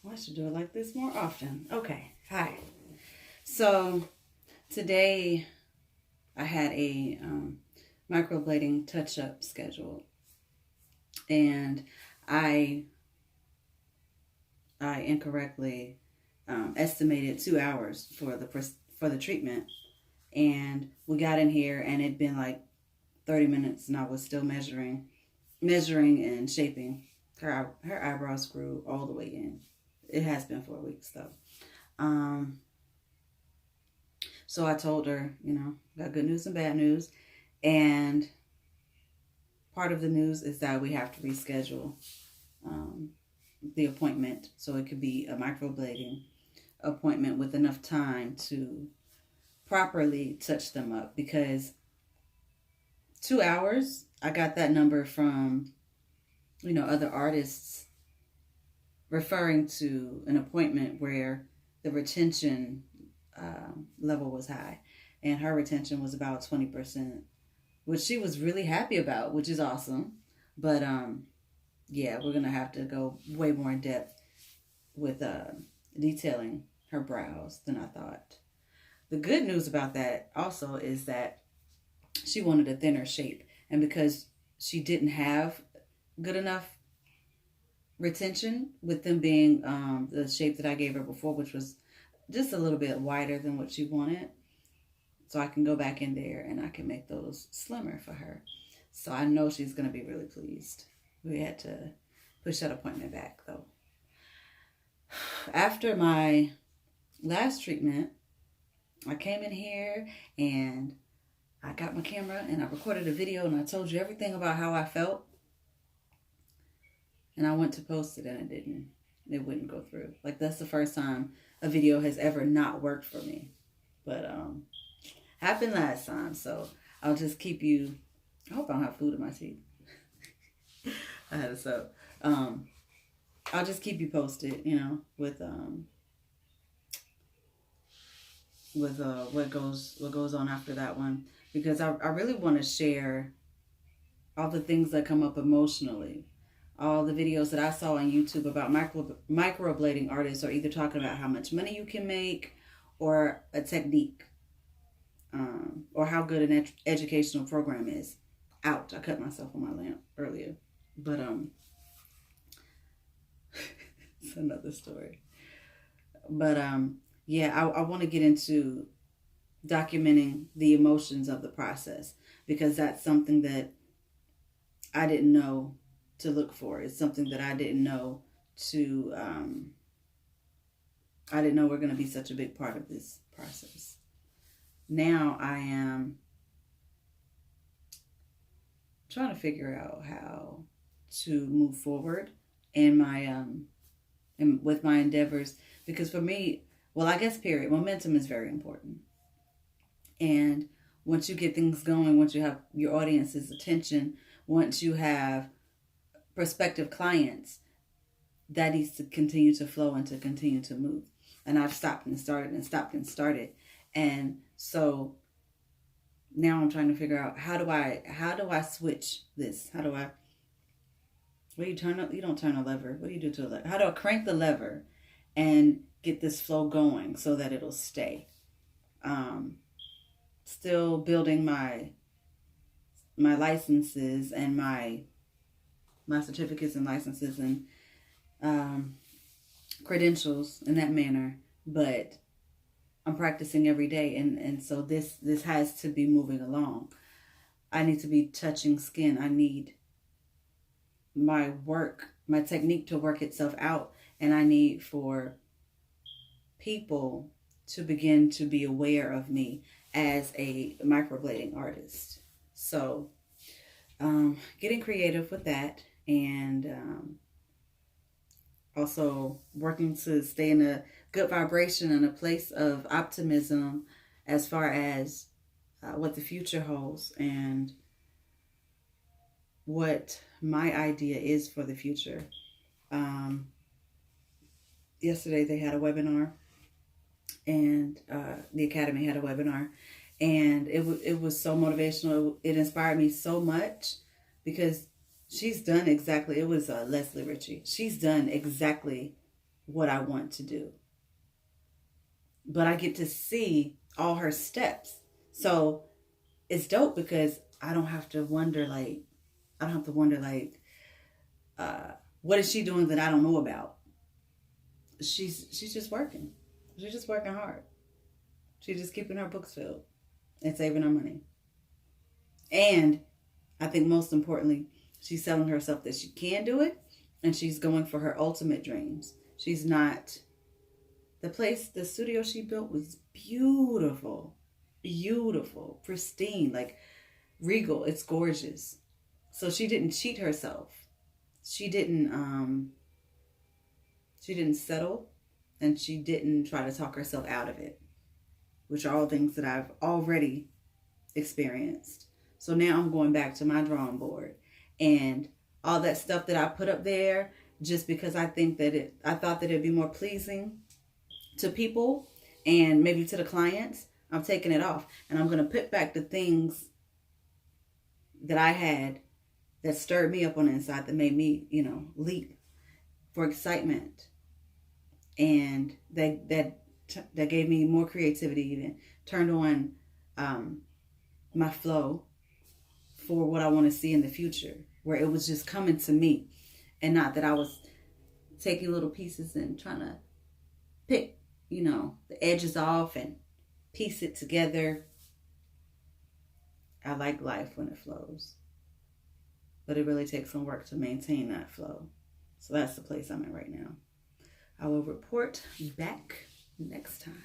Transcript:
Well, I should do it like this more often. Okay. Hi. So today I had a microblading touch up scheduled, and I I incorrectly estimated 2 hours for the treatment, and we got in here and it'd been like 30 minutes, and I was still measuring and shaping. Her eyebrows grew all the way in. It has been 4 weeks though. Um, So I told her, got good news and bad news. And part of the news is that we have to reschedule um, the appointment so it could be a microblading appointment with enough time to properly touch them up. Because 2 hours, I got that number from, other artists referring to an appointment where the retention level was high, and her retention was about 20%, which she was really happy about, which is awesome. But yeah, we're gonna have to go way more in depth with detailing her brows than I thought. The good news about that also is that she wanted a thinner shape, and because she didn't have good enough retention with them being the shape that I gave her before, which was just a little bit wider than what she wanted. So I can go back in there and I can make those slimmer for her. So I know she's going to be really pleased. We had to push that appointment back though. After my last treatment, I came in here and I got my camera and I recorded a video and I told you everything about how I felt. And I went to post it and it didn't. It wouldn't go through. Like, that's the first time a video has ever not worked for me. But happened last time, so I'll just keep you. I hope I don't have food in my teeth. I had it so. I'll just keep you posted, with what goes on after that one, because I really want to share all the things that come up emotionally. All the videos that I saw on YouTube about microblading artists are either talking about how much money you can make, or a technique, or how good an educational program is. Ouch! I cut myself on my lamp earlier, but it's another story. But yeah, I want to get into documenting the emotions of the process, because that's something that I didn't know to look for. It's something that I didn't know to. I didn't know we're going to be such a big part of this process. Now I am trying to figure out how to move forward in my with my endeavors, because for me, well, I guess period, momentum is very important. And once you get things going, once you have your audience's attention, once you have prospective clients, that needs to continue to flow and to continue to move. And I've stopped and started and stopped and started. And so now I'm trying to figure out, how do I switch this? How do I what do you don't turn a lever. What do you do to a lever? How do I crank the lever and get this flow going so that it'll stay? Um, Still building my licenses and my certificates and licenses and um, credentials in that manner, but I'm practicing every day, and so this has to be moving along. I need to be touching skin. I need my technique to work itself out, and I need for people to begin to be aware of me as a microblading artist. So, getting creative with that, and also working to stay in a good vibration and a place of optimism as far as what the future holds and what my idea is for the future. Um, Yesterday they had a webinar, and the Academy had a webinar, and it was so motivational. It inspired me so much, because she's done exactly, it was Leslie Ritchie. She's done exactly what I want to do. But I get to see all her steps. So it's dope because I don't have to wonder like, what is she doing that I don't know about? She's just working. She's just working hard. She's just keeping her books filled and saving her money. And I think most importantly, she's telling herself that she can do it, and she's going for her ultimate dreams. She's not... the studio she built was beautiful. Beautiful. Pristine. Like regal. It's gorgeous. So she didn't cheat herself. She didn't settle, and she didn't try to talk herself out of it, which are all things that I've already experienced. So now I'm going back to my drawing board, and all that stuff that I put up there just because I thought that it'd be more pleasing to people and maybe to the clients. I'm taking it off, and I'm going to put back the things that I had that stirred me up on the inside, that made me, leap for excitement. And that gave me more creativity, even turned on my flow for what I want to see in the future, where it was just coming to me, and not that I was taking little pieces and trying to pick, the edges off and piece it together. I like life when it flows, but it really takes some work to maintain that flow. So that's the place I'm in right now. I will report back next time.